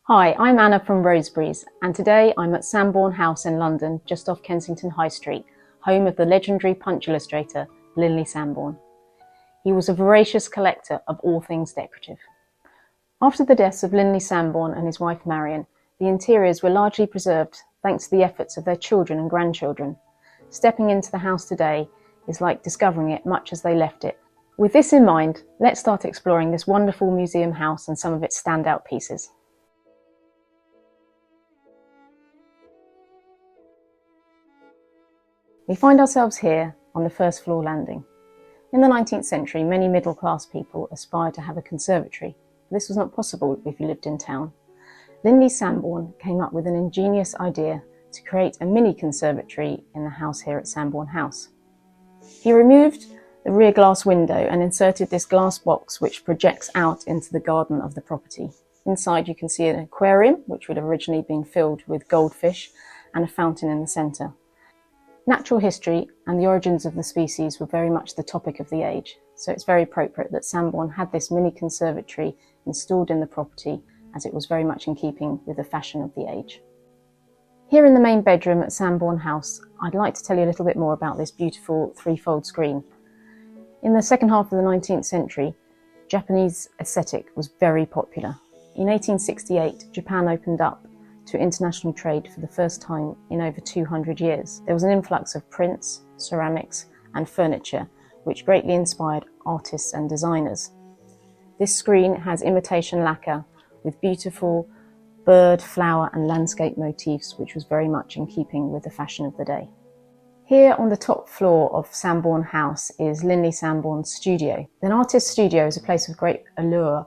Hi, I'm Anna from Roseberys, and today I'm at Sambourne House in London, just off Kensington High Street, home of the legendary punch illustrator Linley Sambourne. He was a voracious collector of all things decorative. After the deaths of Linley Sambourne and his wife Marion, the interiors were largely preserved thanks to the efforts of their children and grandchildren. Stepping into the house today is like discovering it much as they left it. With this in mind, let's start exploring this wonderful museum house and some of its standout pieces. We find ourselves here on the first floor landing. In the 19th century, many middle-class people aspired to have a conservatory. This was not possible if you lived in town. Linley Sambourne came up with an ingenious idea to create a mini conservatory in the house here at Sambourne House. He removed the rear glass window and inserted this glass box which projects out into the garden of the property. Inside you can see an aquarium, which would have originally been filled with goldfish, and a fountain in the centre. Natural history and the origins of the species were very much the topic of the age, so it's very appropriate that Sambourne had this mini conservatory installed in the property, as it was very much in keeping with the fashion of the age. Here in the main bedroom at Sambourne House, I'd like to tell you a little bit more about this beautiful threefold screen. In the second half of the 19th century, Japanese aesthetic was very popular. In 1868, Japan opened up to international trade for the first time in over 200 years. There was an influx of prints, ceramics and furniture, which greatly inspired artists and designers. This screen has imitation lacquer with beautiful bird, flower and landscape motifs, which was very much in keeping with the fashion of the day. Here on the top floor of Sambourne House is Linley Sambourne's studio. An artist's studio is a place of great allure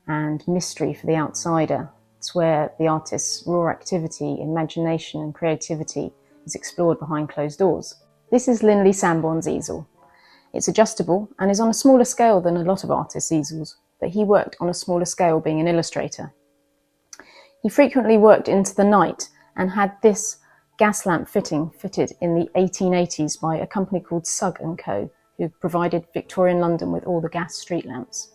and mystery for the outsider. It's where the artist's raw activity, imagination and creativity is explored behind closed doors. This is Linley Sambourne's easel. It's adjustable and is on a smaller scale than a lot of artists' easels, but he worked on a smaller scale being an illustrator. He frequently worked into the night and had this gas lamp fitted in the 1880s by a company called Sugg & Co, who provided Victorian London with all the gas street lamps.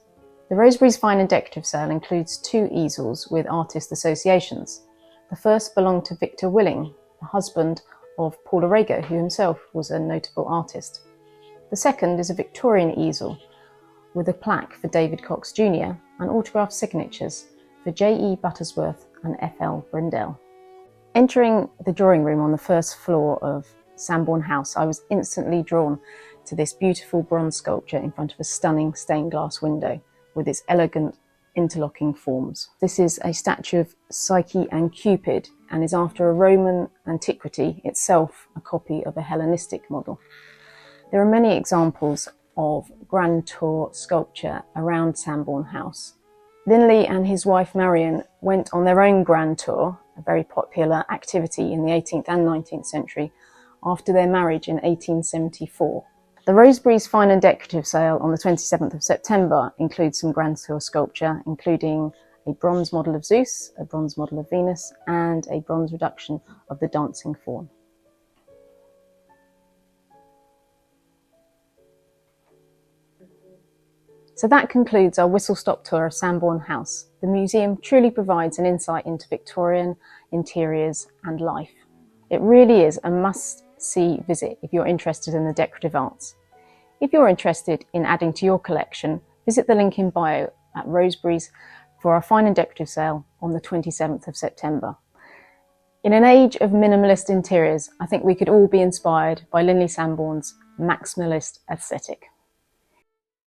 The Roseberys Fine Decorative sale includes 2 easels with artist associations. The first belonged to Victor Willing, the husband of Paul Arago, who himself was a notable artist. The second is a Victorian easel with a plaque for David Cox Jr. and autographed signatures for J.E. Buttersworth and F.L. Brindell. Entering the drawing room on the first floor of Sambourne House, I was instantly drawn to this beautiful bronze sculpture in front of a stunning stained glass window with its elegant interlocking forms. This is a statue of Psyche and Cupid and is after a Roman antiquity, itself a copy of a Hellenistic model. There are many examples of grand tour sculpture around Sambourne House. Linley and his wife Marion went on their own grand tour, a very popular activity in the 18th and 19th century, after their marriage in 1874. The Roseberys Fine Decorative sale on the 27th of September includes some grand tour sculpture, including a bronze model of Zeus, a bronze model of Venus, and a bronze reduction of the dancing faun. So that concludes our whistle-stop tour of Sambourne House. The museum truly provides an insight into Victorian interiors and life. It really is a must-see visit if you're interested in the decorative arts. If you're interested in adding to your collection, visit the link in bio at Roseberys for our Fine and Decorative sale on the 27th of September. In an age of minimalist interiors, I think we could all be inspired by Linley Sambourne's Maximalist aesthetic.